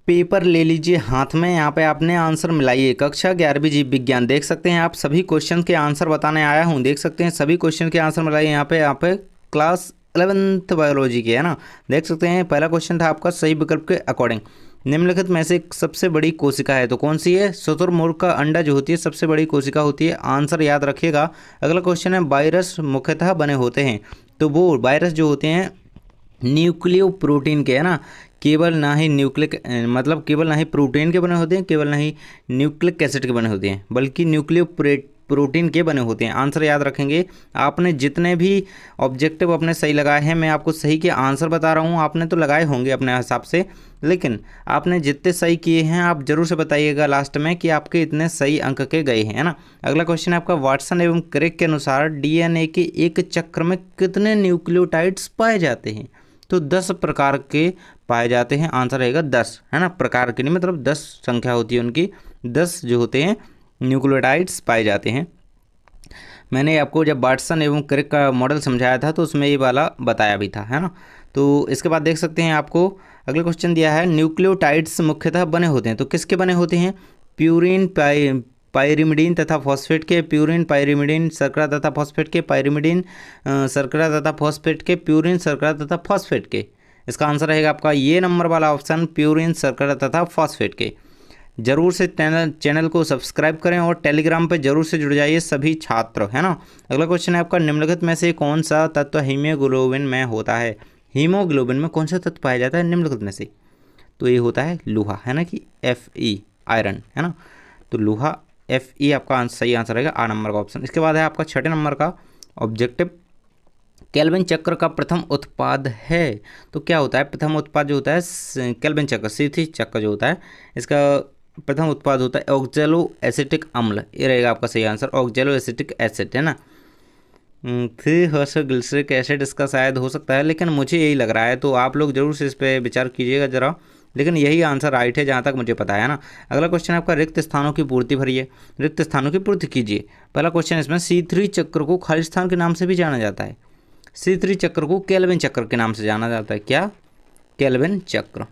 Paper ले लीजिए हाथ में। यहाँ पे आपने आंसर मिलाइए। कक्षा 11वीं जीव विज्ञान देख सकते हैं आप, सभी क्वेश्चन के आंसर बताने आया हूँ। देख सकते हैं सभी क्वेश्चन के आंसर मिलाइए। यहाँ पे क्लास 11th बायोलॉजी के है ना। देख सकते हैं पहला क्वेश्चन था आपका, सही विकल्प के अकॉर्डिंग निम्नलिखित में से सबसे बड़ी कोशिका है तो कौन सी है? शुतुरमुर्ग का अंडा जो होती है सबसे बड़ी कोशिका होती है। आंसर याद रखिएगा। अगला क्वेश्चन है, वायरस मुख्यतः बने होते हैं तो वो वायरस जो होते हैं न्यूक्लियो प्रोटीन के है ना। केवल ना ही न्यूक्लिक मतलब केवल ना ही प्रोटीन के बने होते हैं, केवल ना ही न्यूक्लिक एसिड के बने होते हैं, बल्कि न्यूक्लियो प्रोटीन के बने होते हैं। आंसर याद रखेंगे। आपने जितने भी ऑब्जेक्टिव अपने सही लगाए हैं, मैं आपको सही के आंसर बता रहा हूँ, आपने तो लगाए होंगे अपने हिसाब से, लेकिन आपने जितने सही किए हैं आप जरूर से बताइएगा लास्ट में कि आपके इतने सही अंक के गए हैं, है ना। अगला क्वेश्चन है आपका, वाटसन एवं क्रिक के अनुसार डीएनए के एक चक्र में कितने न्यूक्लियोटाइड्स पाए जाते हैं? तो 10 प्रकार के पाए जाते हैं। आंसर रहेगा 10, है ना। प्रकार के नहीं, मतलब 10 संख्या होती है उनकी, 10 जो होते हैं न्यूक्लियोटाइड्स पाए जाते हैं। मैंने आपको जब वाटसन एवं क्रिक का मॉडल समझाया था तो उसमें ये वाला बताया भी था, है ना। तो इसके बाद देख सकते हैं आपको अगला क्वेश्चन दिया है, न्यूक्लियोटाइड्स मुख्यतः बने होते हैं तो किसके बने होते हैं? प्यूरिन, पायरिमिडीन तथा फॉस्फेट के। प्यूरिन, पायरिमिडीन, शर्करा तथा फॉस्फेट के। पायरिमिडीन, शर्करा तथा फॉस्फेट के। प्यूरिन, शर्करा तथा फॉस्फेट के। इसका आंसर रहेगा आपका ये नंबर वाला ऑप्शन, प्यूरिन, शर्करा तथा फॉस्फेट के। जरूर से चैनल को सब्सक्राइब करें और टेलीग्राम पर जरूर से जुड़ जाइए सभी छात्र, है ना। अगला क्वेश्चन है आपका, निम्नलिखित में से कौन सा तत्व हीमोग्लोबिन में होता है? हीमोग्लोबिन में कौन सा तत्व पाया जाता है निम्नलिखित में से? तो ये होता है लोहा, है ना, कि Fe, आयरन, है ना। तो लोहा Fe आपका सही आंसर रहेगा, आ नंबर का ऑप्शन। इसके बाद है आपका 6 नंबर का ऑब्जेक्टिव, केल्विन चक्र का प्रथम उत्पाद है तो क्या होता है? प्रथम उत्पाद जो होता है केल्विन चक्र, C3 चक्र जो होता है, इसका प्रथम उत्पाद होता है ऑक्जेलो एसिटिक अम्ल। ये रहेगा आपका सही आंसर, ऑक्जेलो एसिटिक एसिड, है ना। ग्लिसरिक एसिड इसका शायद हो सकता है, लेकिन मुझे यही लग रहा है, तो आप लोग जरूर से इस पर विचार कीजिएगा ज़रा, लेकिन यही आंसर राइट है जहाँ तक मुझे पता है ना। अगला क्वेश्चन आपका, रिक्त स्थानों की पूर्ति भरिए। रिक्त स्थानों की पूर्ति कीजिए। पहला क्वेश्चन इसमें, C3 चक्र को खालिस्तान के नाम से भी जाना जाता है। C3 चक्र को केल्विन चक्र के नाम से जाना जाता है। क्या? केल्विन चक्र।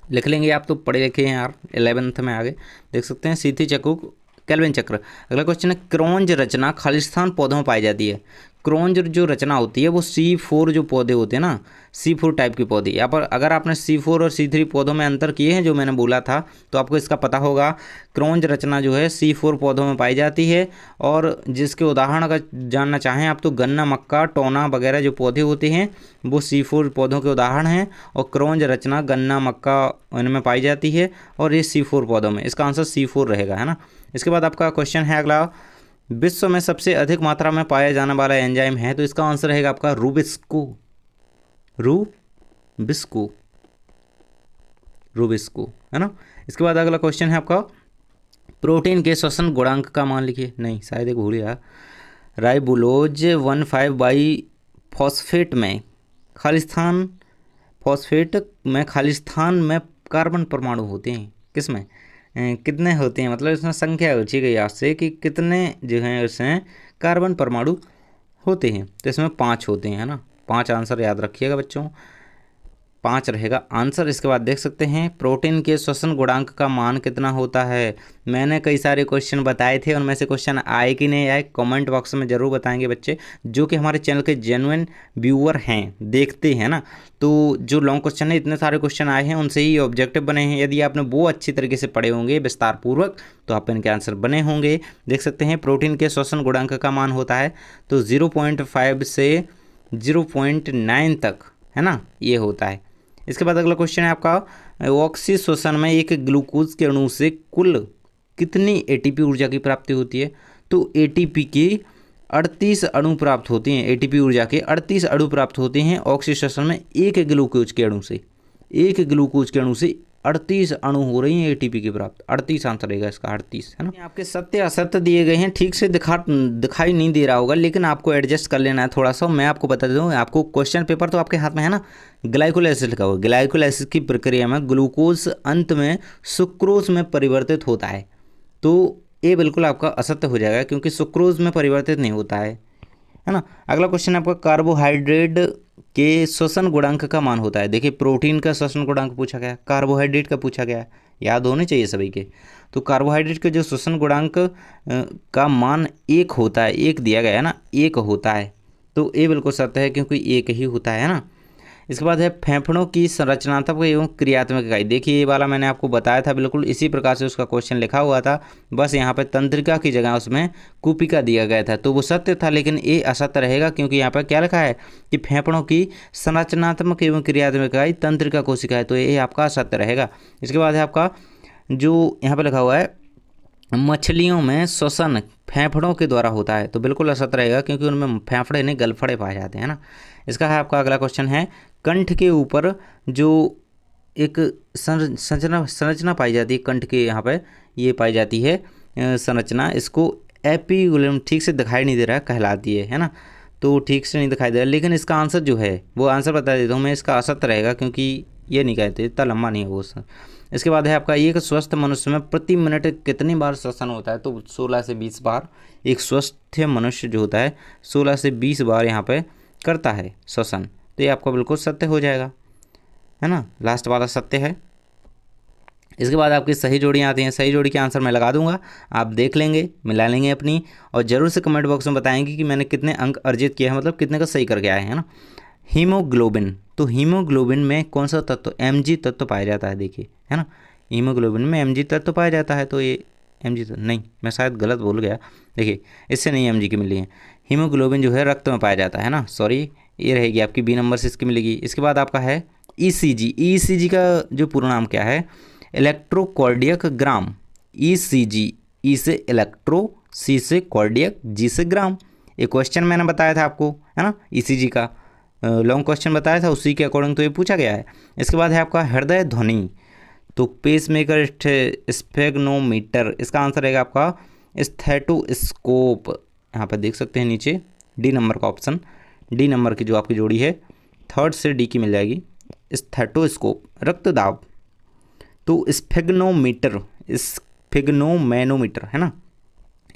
लिख लेंगे, आप तो पढ़े लिखे हैं यार, 11th में आगे। देख सकते हैं C3 चक्र को केल्विन चक्र। अगला क्वेश्चन है, क्रोंज रचना खालिस्तान पौधों में पाई जाती है। क्रोंज जो रचना होती है वो C4 जो पौधे होते हैं ना, C4 टाइप के पौधे। यहाँ पर अगर आपने C4 और C3 पौधों में अंतर किए हैं जो मैंने बोला था तो आपको इसका पता होगा। क्रोंज रचना जो है C4 पौधों में पाई जाती है, और जिसके उदाहरण अगर जानना चाहें आप तो गन्ना, मक्का, टोना वगैरह जो पौधे होते हैं वो C4 पौधों के उदाहरण हैं, और क्रोंज रचना गन्ना, मक्का इनमें पाई जाती है, और ये C4 पौधों में। इसका आंसर C4 रहेगा, है ना। इसके बाद आपका क्वेश्चन है अगला, विश्व में सबसे अधिक मात्रा में पाया जाने वाला एंजाइम है तो इसका आंसर रहेगा आपका रूबिस्को। रूबिस्को, रूबिस्को, है ना। इसके बाद अगला क्वेश्चन है आपका, प्रोटीन के श्वसन गुणांक का मान लिखिए। नहीं, शायद एक भूल गया। राइबोलोज 15 बाई फॉस्फेट में खालिस्तान में कार्बन परमाणु होते हैं। किसमें? कितने होते हैं, मतलब इसमें संख्या पूछी गई आपसे कि कितने जो हैं उसमें कार्बन परमाणु होते हैं, तो इसमें 5 होते हैं, है ना। 5 आंसर याद रखिएगा बच्चों, 5 रहेगा आंसर। इसके बाद देख सकते हैं, प्रोटीन के श्वसन गुणांक का मान कितना होता है। मैंने कई सारे क्वेश्चन बताए थे, उनमें से क्वेश्चन आए कि नहीं आए कमेंट बॉक्स में ज़रूर बताएंगे बच्चे, जो कि हमारे चैनल के जेन्युइन व्यूअर हैं, देखते हैं ना। तो जो लॉन्ग क्वेश्चन है, इतने सारे क्वेश्चन आए हैं, उनसे ही ऑब्जेक्टिव बने हैं। यदि आपने वो अच्छी तरीके से पढ़े होंगे विस्तार पूर्वक तो आप इनके आंसर बने होंगे। देख सकते हैं, प्रोटीन के श्वसन गुणांक का मान होता है तो 0.5 से 0.9 तक, है ना, ये होता है। इसके बाद अगला क्वेश्चन है आपका, ऑक्सीश्वसन में एक ग्लूकोज के अणु से कुल कितनी एटीपी ऊर्जा की प्राप्ति होती है? तो एटीपी की 38 अणु प्राप्त होते हैं। एटीपी ऊर्जा के 38 अणु प्राप्त होते हैं ऑक्सीश्वसन में एक ग्लूकोज के अणु से। एक ग्लूकोज के अणु से 38 अणु हो रही हैं एटीपी की प्राप्त। 38 आंसर रहेगा इसका, 38, है ना। आपके सत्य असत्य दिए गए हैं, ठीक से दिखाई नहीं दे रहा होगा, लेकिन आपको एडजस्ट कर लेना है थोड़ा सा। मैं आपको बता दूँ, आपको क्वेश्चन पेपर तो आपके हाथ में है ना। ग्लाइकोल एसिड लिखा हुआ, ग्लाइकोल एसिड की प्रक्रिया में ग्लूकोज अंत में सुक्रोज में परिवर्तित होता है, तो ये बिल्कुल आपका असत्य हो जाएगा, क्योंकि सुक्रोज में परिवर्तित नहीं होता है। है ना। अगला क्वेश्चन आपका कार्बोहाइड्रेट के श्वसन गुणांक का मान होता है। देखिए प्रोटीन का श्वसन गुणांक पूछा गया, कार्बोहाइड्रेट का पूछा गया, याद होने चाहिए सभी के। तो कार्बोहाइड्रेट के जो श्वसन गुणांक का मान 1 होता है, 1 दिया गया है ना, 1 होता है, तो ये बिल्कुल सत्य है क्योंकि 1 ही होता है ना। इसके बाद है फेफड़ों की संरचनात्मक एवं क्रियात्मक इकाई। देखिए ये वाला मैंने आपको बताया था, बिल्कुल इसी प्रकार से उसका क्वेश्चन लिखा हुआ था, बस यहाँ पे तंत्रिका की जगह उसमें कूपिका दिया गया था, तो वो सत्य था, लेकिन ये असत्य रहेगा क्योंकि यहाँ पर क्या लिखा है कि फेफड़ों की संरचनात्मक एवं क्रियात्मक इकाई तंत्रिका कोशिका है, तो ये आपका असत्य रहेगा। इसके बाद है आपका जो यहाँ पर लिखा हुआ है मछलियों में श्वसन फेफड़ों के द्वारा होता है, तो बिल्कुल असत्य रहेगा क्योंकि उनमें फेफड़े नहीं गलफड़े पाए जाते हैं ना। इसका है आपका अगला क्वेश्चन है कंठ के ऊपर जो एक संरचना पाई जाती है, कंठ के यहाँ पे ये पाई जाती है संरचना, इसको एपिग्लोटिस, ठीक से दिखाई नहीं दे रहा है, कहलाती है ना, तो ठीक से नहीं दिखाई दे रहा, लेकिन इसका आंसर जो है वो आंसर बता देता हूँ मैं, इसका असत्य रहेगा क्योंकि ये नहीं कहते, इतना लंबा नहीं है वो। इसके बाद है आपका एक स्वस्थ मनुष्य में प्रति मिनट कितनी बार श्वसन होता है, तो 16 से 20 बार। एक स्वस्थ मनुष्य जो होता है 16 से 20 बार यहाँ पे करता है श्वसन, तो ये आपका बिल्कुल सत्य हो जाएगा, है ना, लास्ट वाला सत्य है। इसके बाद आपकी सही जोड़ियाँ आती हैं, सही जोड़ी के आंसर मैं लगा दूंगा, आप देख लेंगे, मिला लेंगे अपनी, और ज़रूर से कमेंट बॉक्स में बताएंगे कि मैंने कितने अंक अर्जित किए हैं, मतलब कितने का सही करके आए हैं ना। हीमोग्लोबिन, तो हीमोग्लोबिन में कौन सा तत्व, Mg तत्व पाया जाता है, देखिए है ना, हीमोग्लोबिन में Mg तत्व पाया जाता है, तो ये Mg नहीं, मैं शायद गलत बोल गया, देखिए इससे नहीं Mg की मिली है, हीमोग्लोबिन जो है रक्त में पाया जाता है ना, सॉरी, ये रहेगी आपकी बी नंबर से इसकी मिलेगी। इसके बाद आपका है ECG, ECG का जो पूरा नाम क्या है, इलेक्ट्रोकार्डियक ग्राम, ECG, ई से इलेक्ट्रो, सी से कार्डियक, जी से ग्राम। ये क्वेश्चन मैंने बताया था आपको, है ना, ECG का लॉन्ग क्वेश्चन बताया था, उसी के अकॉर्डिंग तो ये पूछा गया है। इसके बाद है आपका हृदय ध्वनि, तो पेसमेकर, स्फेग्नोमीटर, इसका आंसर रहेगा आपका स्टेथोस्कोप, यहाँ पर देख सकते हैं नीचे डी नंबर का ऑप्शन, डी नंबर की जो आपकी जोड़ी है थर्ड से डी की मिल जाएगी, स्टेथोस्कोप। रक्तदाब, तो स्फेग्नोमीटर, स्फेग्नोमैनोमीटर, है ना,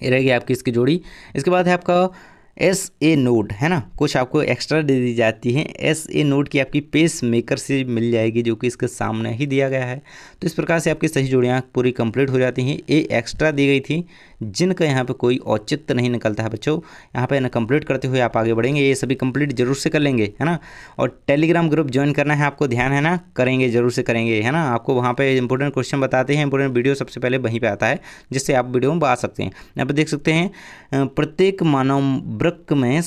ये रहेगी आपकी इसकी जोड़ी। इसके बाद है आपका SA नोड, है ना, कुछ आपको एक्स्ट्रा दे दी जाती है, SA नोड की आपकी पेस मेकर से मिल जाएगी जो कि इसके सामने ही दिया गया है। तो इस प्रकार से आपकी सही जोड़ियाँ पूरी कंप्लीट हो जाती हैं। ये एक्स्ट्रा दी गई थी जिनका यहाँ पे कोई औचित्य नहीं निकलता है बच्चों, यहाँ पे इन्हें कंप्लीट करते हुए आप आगे बढ़ेंगे, ये सभी कंप्लीट जरूर से कर लेंगे, है ना। और टेलीग्राम ग्रुप ज्वाइन करना है आपको, ध्यान है ना, करेंगे जरूर से करेंगे, है ना, आपको वहाँ पे इंपॉर्टेंट क्वेश्चन बताते हैं, इंपॉर्टेंट वीडियो सबसे पहले वहीं पे आता है, जिससे आप वीडियो में आ सकते हैं। यहाँ पे देख सकते हैं प्रत्येक मानव वृक्क में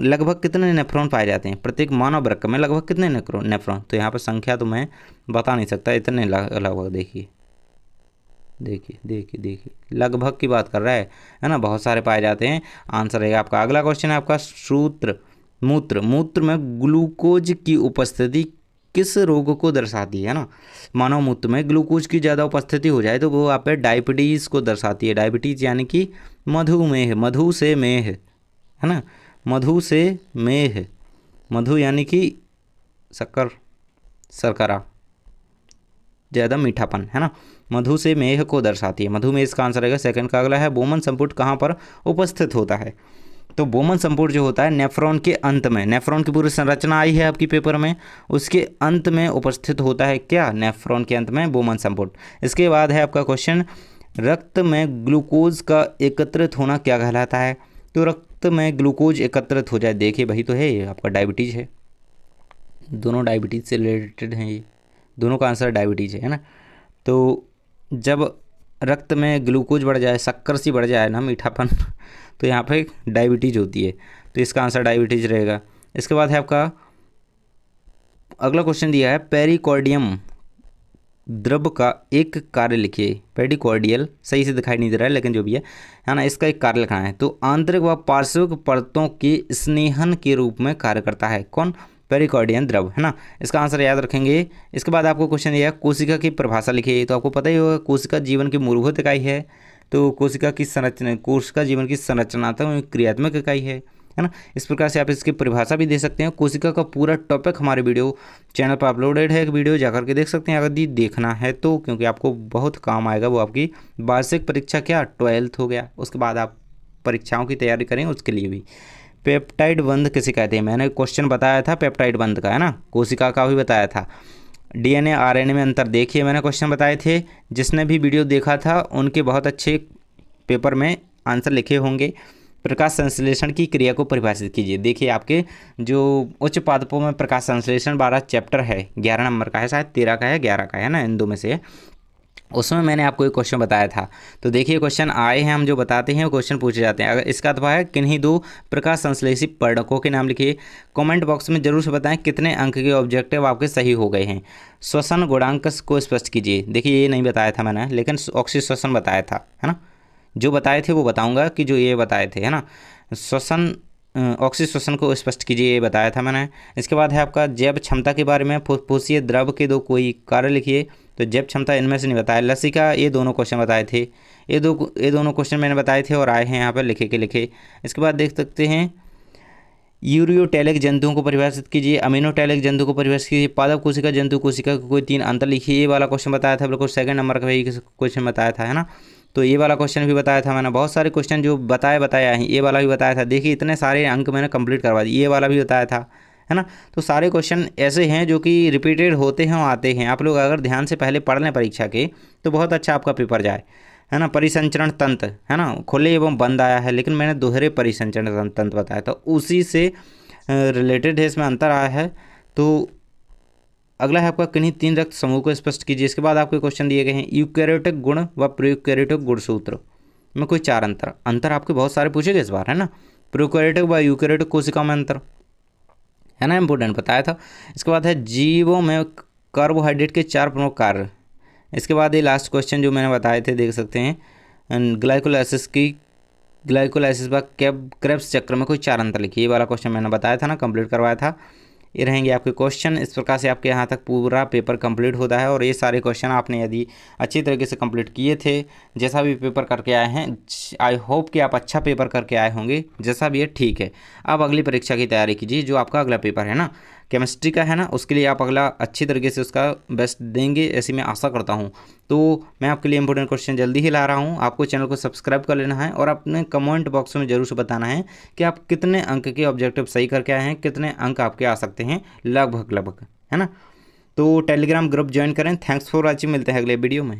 लगभग कितने नेफ्रॉन पाए जाते हैं, प्रत्येक मानव वृक्क में लगभग कितने नेफ्रॉन, तो यहाँ पर संख्या तो मैं बता नहीं सकता, इतने लगभग, देखिए देखिए देखिए देखिए, लगभग की बात कर रहा है ना, बहुत सारे पाए जाते हैं। आंसर रहेगा आपका। अगला क्वेश्चन है आपका मूत्र, मूत्र में ग्लूकोज की उपस्थिति किस रोग को दर्शाती है ना, मानव मूत्र में ग्लूकोज की ज़्यादा उपस्थिति हो जाए तो वो आप डायबिटीज़ को दर्शाती है, डायबिटीज़ यानी कि मधुमेह, मधु से मेह, है ना, मधु से मेह, मधु यानी कि शर्करा, ज़्यादा मीठापन, है ना, मधु से मेह को दर्शाती है, मधुमेह इसका आंसर रहेगा सेकंड का। अगला है बोमन संपुट कहाँ पर उपस्थित होता है, तो बोमन संपुट जो होता है नेफ्रॉन के अंत में, नेफ्रॉन की पूरी संरचना आई है आपकी पेपर में, उसके अंत में उपस्थित होता है क्या, नेफ्रॉन के अंत में बोमन संपुट। इसके बाद है आपका क्वेश्चन रक्त में ग्लूकोज का एकत्रित होना क्या कहलाता है, तो रक्त में ग्लूकोज एकत्रित हो जाए, देखिए वही तो है, ये आपका डायबिटीज़ है, दोनों डायबिटीज़ से रिलेटेड हैं, ये दोनों का आंसर डायबिटीज़ है ना। तो जब रक्त में ग्लूकोज बढ़ जाए, शक्कर सी बढ़ जाए ना, मीठापन, तो यहाँ पे डायबिटीज़ होती है, तो इसका आंसर डायबिटीज़ रहेगा। इसके बाद है आपका अगला क्वेश्चन दिया है पेरिकॉर्डियम द्रव का एक कार्य लिखिए, पेरिकॉर्डियल सही से दिखाई नहीं दे रहा है लेकिन जो भी है ना, इसका एक कार्य लिखना है, तो आंतरिक व पार्श्विक परतों के स्नेहन के रूप में कार्य करता है, कौन, पेरिकॉर्डियन द्रव, है ना, इसका आंसर याद रखेंगे। इसके बाद आपको क्वेश्चन दिया कोशिका की परिभाषा लिखिए, तो आपको पता ही होगा कोशिका जीवन की मूलभूत इकाई है, तो कोशिका की संरचना, कोशिका जीवन की संरचनात्मक क्रियात्मक इकाई है ना। इस प्रकार से आप इसकी परिभाषा भी दे सकते हैं। कोशिका का पूरा टॉपिक हमारे वीडियो चैनल पर अपलोडेड है, एक वीडियो जाकर के देख सकते हैं अगर देखना है तो, क्योंकि आपको बहुत काम आएगा, वो आपकी वार्षिक परीक्षा क्या 12th हो गया, उसके बाद आप परीक्षाओं की तैयारी करें उसके लिए भी। पेप्टाइड बंध किसे कहते हैं? मैंने क्वेश्चन बताया था पेप्टाइड बंध का, है ना, कोशिका का भी बताया था। डीएनए आरएनए में अंतर देखिए, मैंने क्वेश्चन बताए थे, जिसने भी वीडियो देखा था उनके बहुत अच्छे पेपर में आंसर लिखे होंगे। प्रकाश संश्लेषण की क्रिया को परिभाषित कीजिए। देखिए आपके जो उच्च पादपों में प्रकाश संश्लेषण 12 चैप्टर है, 11 नंबर का है, शायद 13 का है, 11 का है ना, इन दो में से, उसमें मैंने आपको एक क्वेश्चन बताया था। तो देखिए क्वेश्चन आए हैं, हम जो बताते हैं वो क्वेश्चन पूछे जाते हैं। अगर इसका अथवा है किन्हीं दो प्रकाश संश्लेषी पर्णकों के नाम लिखिए। कमेंट बॉक्स में जरूर से बताएं कितने अंक के ऑब्जेक्टिव आपके सही हो गए हैं। श्वसन गुणांक को स्पष्ट कीजिए। देखिए ये नहीं बताया था मैंने, लेकिन ऑक्सीश्वसन बताया था, है ना, जो बताए थे वो बताऊंगा कि जो ये बताए थे, है ना। श्वसन ऑक्सीश्वसन को स्पष्ट कीजिए, ये बताया था मैंने। इसके बाद है आपका जैव क्षमता के बारे में, फुफ्फुसीय द्रव के दो कोई कार्य लिखिए। तो जैव क्षमता इनमें से नहीं बताया। लसिका, ये दोनों क्वेश्चन बताए थे, ये दोनों क्वेश्चन मैंने बताए थे और आए हैं यहाँ पर लिखे के लिखे। इसके बाद देख सकते हैं यूरियोटैलिक जंतुओं को परिभाषित कीजिए। अमीनोटैलिक जंतु को परिभाषित कीजिए। पादप कोशिका जंतु कोशिका को कोई 3 अंतर लिखिए। ये वाला क्वेश्चन बताया था, बिल्कुल सेकंड नंबर का वही क्वेश्चन बताया था, है ना। तो ये वाला क्वेश्चन भी बताया था मैंने। बहुत सारे क्वेश्चन जो बताया है, ये वाला भी बताया था। देखिए इतने सारे अंक मैंने कंप्लीट करवा दिए। ये वाला भी बताया था, है ना। तो सारे क्वेश्चन ऐसे हैं जो कि रिपीटेड होते हैं और आते हैं। आप लोग अगर ध्यान से पहले पढ़ लें परीक्षा के, तो बहुत अच्छा आपका पेपर जाए, है ना। परिसंचरण तंत्र, है ना, खुले एवं बंद आया है, लेकिन मैंने दोहरे परिसंचरण तंत्र बताया था, उसी से रिलेटेड है, इसमें अंतर आया है। तो अगला है आपका किन्हीं 3 रक्त समूह को स्पष्ट कीजिए। इसके बाद आपके क्वेश्चन दिए गए हैं यूकैरियोटिक गुण व प्रोकैरियोटिक गुणसूत्र में कोई 4 अंतर आपके बहुत सारे पूछे गए इस बार, है ना। प्रोकैरियोटिक व यूकैरियोटिक कोशिका में अंतर, है ना, इंपॉर्टेंट बताया था। इसके बाद है जीवों में कार्बोहाइड्रेट के 4 प्रमुख कार्य। इसके बाद ये लास्ट क्वेश्चन जो मैंने बताए थे, देख सकते हैं ग्लाइकोलाइसिस व क्रेब्स चक्र में कोई 4 अंतर लिखिए। ये वाला क्वेश्चन मैंने बताया था ना, कंप्लीट करवाया था। ये रहेंगे आपके क्वेश्चन। इस प्रकार से आपके यहाँ तक पूरा पेपर कंप्लीट होता है। और ये सारे क्वेश्चन आपने यदि अच्छी तरीके से कंप्लीट किए थे, जैसा भी पेपर करके आए हैं, आई होप कि आप अच्छा पेपर करके आए होंगे। जैसा भी है ठीक है। अब अगली परीक्षा की तैयारी कीजिए, जो आपका अगला पेपर है ना, केमिस्ट्री का है ना, उसके लिए आप अगला अच्छी तरीके से उसका बेस्ट देंगे, ऐसी मैं आशा करता हूँ। तो मैं आपके लिए इंपॉर्टेंट क्वेश्चन जल्दी ही ला रहा हूँ। आपको चैनल को सब्सक्राइब कर लेना है और अपने कमेंट बॉक्स में जरूर से बताना है कि आप कितने अंक के ऑब्जेक्टिव सही करके आए हैं, कितने अंक आपके आ सकते हैं लगभग, है ना। तो टेलीग्राम ग्रुप ज्वाइन करें। थैंक्स फॉर वॉचिंग, मिलते हैं अगले वीडियो में।